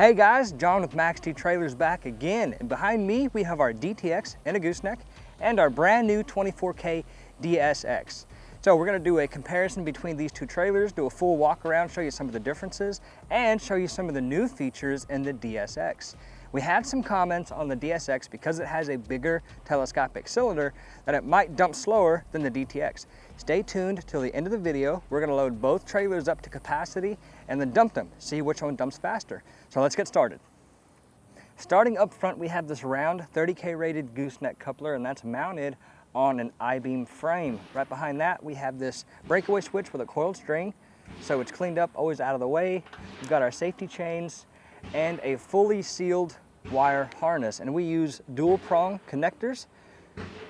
Hey guys, John with MAXX-D Trailers back again, and behind me we have our DTX and a gooseneck and our brand new 24K DSX. So we're going to do a comparison between these two trailers, do a full walk around, show you some of the differences, and show you some of the new features in the DSX. We had some comments on the DSX because it has a bigger telescopic cylinder that it might dump slower than the DTX. Stay tuned till the end of the video. We're going to load both trailers up to capacity and then dump them, see which one dumps faster. So let's get started. Starting up front, we have this round 30K rated gooseneck coupler, and that's mounted on an I-beam frame. Right behind that, we have this breakaway switch with a coiled string, so it's cleaned up, always out of the way. We've got our safety chains and a fully sealed wire harness, and we use dual prong connectors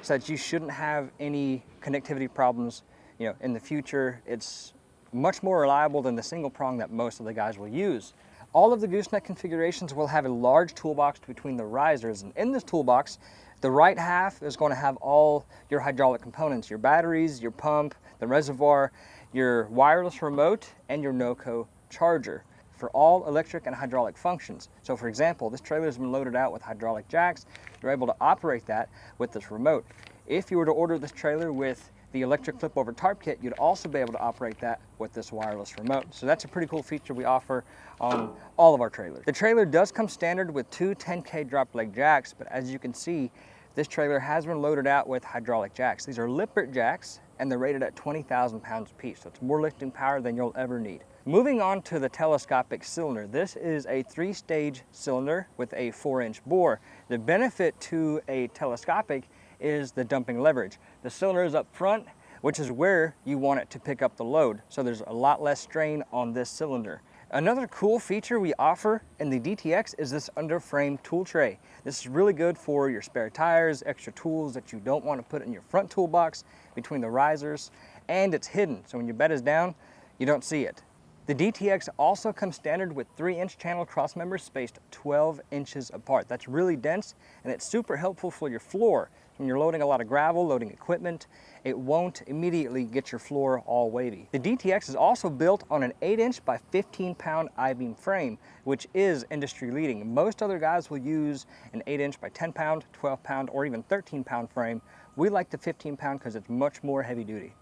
so that you shouldn't have any connectivity problems. In the future, it's much more reliable than the single prong that most of the guys will use. All of the gooseneck configurations will have a large toolbox between the risers, and in this toolbox, the right half is going to have all your hydraulic components, your batteries, your pump, the reservoir, your wireless remote, and your NOCO charger for all electric and hydraulic functions. So for example, this trailer has been loaded out with hydraulic jacks. You're able to operate that with this remote. If you were to order this trailer with the electric flip over tarp kit, you'd also be able to operate that with this wireless remote. So that's a pretty cool feature we offer on all of our trailers. The trailer does come standard with two 10K drop leg jacks, but as you can see, this trailer has been loaded out with hydraulic jacks. These are Lippert jacks, and they're rated at 20,000 pounds a piece, so it's more lifting power than you'll ever need. Moving on to the telescopic cylinder, this is a 3-stage cylinder with a 4-inch bore. The benefit to a telescopic is the dumping leverage. The cylinder is up front, which is where you want it to pick up the load, so there's a lot less strain on this cylinder. Another cool feature we offer in the DTX is this under-frame tool tray. This is really good for your spare tires, extra tools that you don't want to put in your front toolbox between the risers, and it's hidden, so when your bed is down, you don't see it. The DTX also comes standard with 3-inch channel cross members spaced 12 inches apart. That's really dense, and it's super helpful for your floor. When you're loading a lot of gravel, loading equipment, it won't immediately get your floor all wavy. The DTX is also built on an 8-inch by 15-pound I-beam frame, which is industry leading. Most other guys will use an 8-inch by 10-pound, 12-pound, or even 13-pound frame. We like the 15-pound because it's much more heavy duty.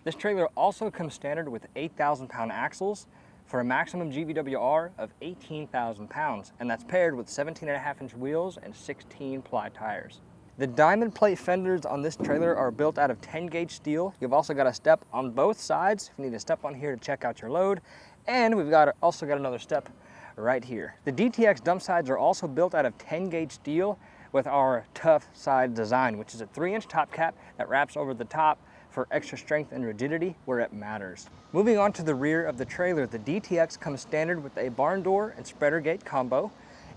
This trailer also comes standard with 8,000-pound axles for a maximum GVWR of 18,000 pounds, and that's paired with 17.5-inch wheels and 16-ply tires. The diamond plate fenders on this trailer are built out of 10-gauge steel. You've also got a step on both sides if you need to step on here to check out your load, and we've also got another step right here. The DTX dump sides are also built out of 10-gauge steel with our tough side design, which is a 3-inch top cap that wraps over the top for extra strength and rigidity where it matters. Moving on to the rear of the trailer, the DTX comes standard with a barn door and spreader gate combo.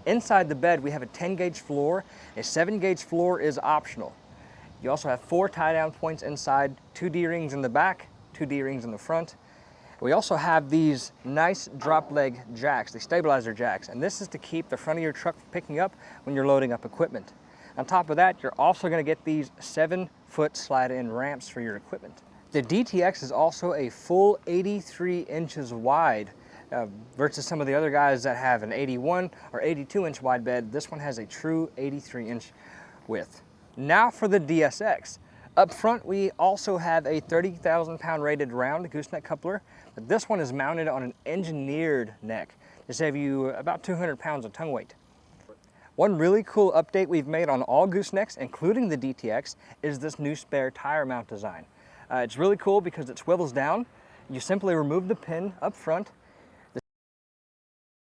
Inside the bed, we have a 10-gauge floor. A 7-gauge floor is optional. You also have 4 tie-down points inside, 2 D-rings in the back, 2 D-rings in the front. We also have these nice drop leg jacks, the stabilizer jacks, and this is to keep the front of your truck from picking up when you're loading up equipment. On top of that, you're also going to get these 7-foot slide-in ramps for your equipment. The DTX is also a full 83 inches wide versus some of the other guys that have an 81 or 82-inch wide bed. This one has a true 83-inch width. Now for the DSX. Up front, we also have a 30,000-pound rated round gooseneck coupler, but this one is mounted on an engineered neck to save you about 200 pounds of tongue weight. One really cool update we've made on all goosenecks, including the DTX, is this new spare tire mount design. It's really cool because it swivels down. You simply remove the pin up front,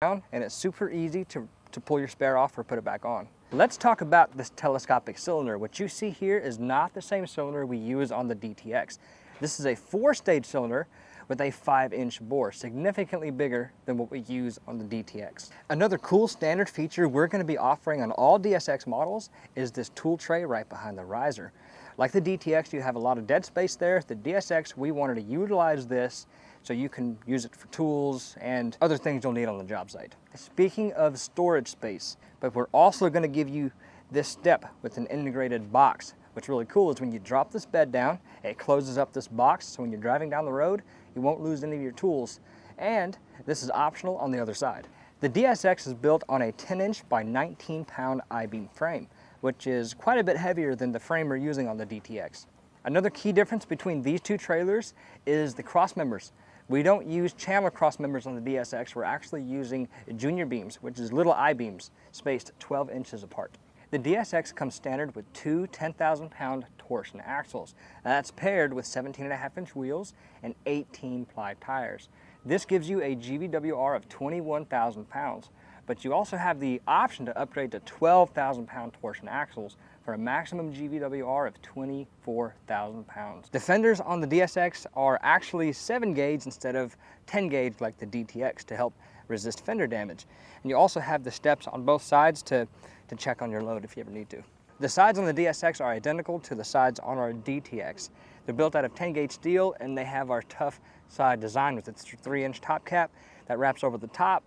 and it's super easy to pull your spare off or put it back on. Let's talk about this telescopic cylinder. What you see here is not the same cylinder we use on the DTX. This is a 4-stage cylinder with a 5-inch bore, significantly bigger than what we use on the DTX. Another cool standard feature we're going to be offering on all DSX models is this tool tray right behind the riser. Like the DTX, you have a lot of dead space there. The DSX, we wanted to utilize this so you can use it for tools and other things you'll need on the job site. Speaking of storage space, but we're also going to give you this step with an integrated box. What's really cool is when you drop this bed down, it closes up this box, so when you're driving down the road, you won't lose any of your tools, and this is optional on the other side. The DSX is built on a 10-inch by 19-pound I-beam frame, which is quite a bit heavier than the frame we're using on the DTX. Another key difference between these two trailers is the cross members. We don't use channel cross members on the DSX, we're actually using junior beams, which is little I-beams spaced 12 inches apart. The DSX comes standard with two 10,000-pound torsion axles. Now that's paired with 17.5-inch wheels and 18-ply tires. This gives you a GVWR of 21,000 pounds, but you also have the option to upgrade to 12,000-pound torsion axles for a maximum GVWR of 24,000 pounds. The fenders on the DSX are actually 7 gauge instead of 10 gauge like the DTX to help resist fender damage. And you also have the steps on both sides to check on your load if you ever need to. The sides on the DSX are identical to the sides on our DTX. They're built out of 10 gauge steel and they have our tough side design with its 3-inch top cap that wraps over the top.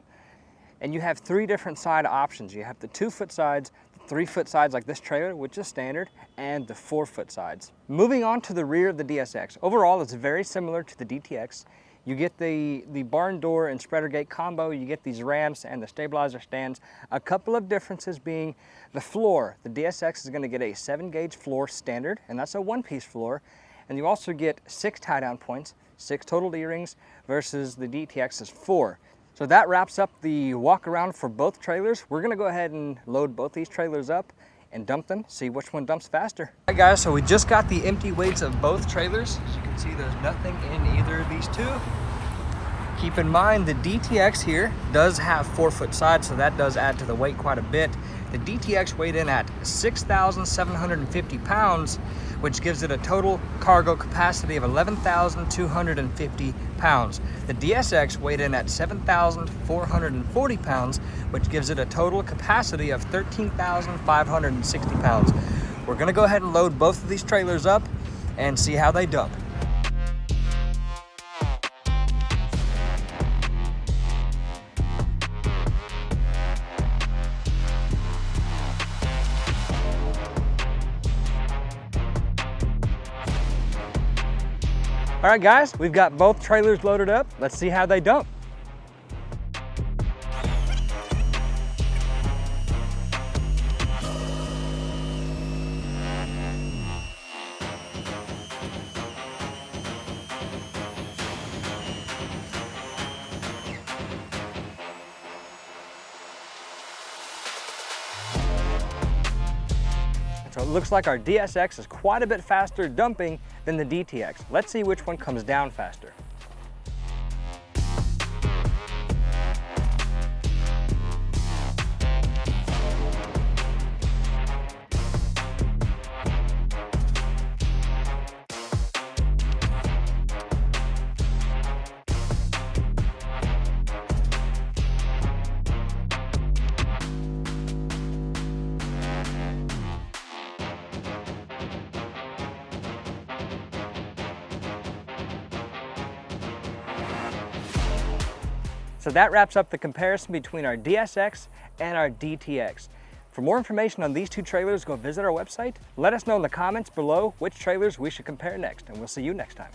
And you have 3 different side options. You have the 2-foot sides, the 3-foot sides like this trailer, which is standard, and the 4-foot sides. Moving on to the rear of the DSX. Overall, it's very similar to the DTX. You get the barn door and spreader gate combo, you get these ramps and the stabilizer stands. A couple of differences being the floor. The DSX is going to get a 7 gauge floor standard, and that's a 1-piece floor. And you also get 6 tie-down points, 6 total D-rings, versus the DTX's 4. So that wraps up the walk around for both trailers. We're gonna go ahead and load both these trailers up and dump them, see which one dumps faster. All right guys, so we just got the empty weights of both trailers. As you can see, there's nothing in either of these two. Keep in mind the DTX here does have 4-foot sides, so that does add to the weight quite a bit. The DTX weighed in at 6,750 pounds, which gives it a total cargo capacity of 11,250 pounds. The DSX weighed in at 7,440 pounds, which gives it a total capacity of 13,560 pounds. We're gonna go ahead and load both of these trailers up and see how they dump. All right guys, we've got both trailers loaded up. Let's see how they dump. So it looks like our DSX is quite a bit faster dumping than the DTX. Let's see which one comes down faster. So that wraps up the comparison between our DSX and our DTX. For more information on these two trailers, go visit our website. Let us know in the comments below which trailers we should compare next, and we'll see you next time.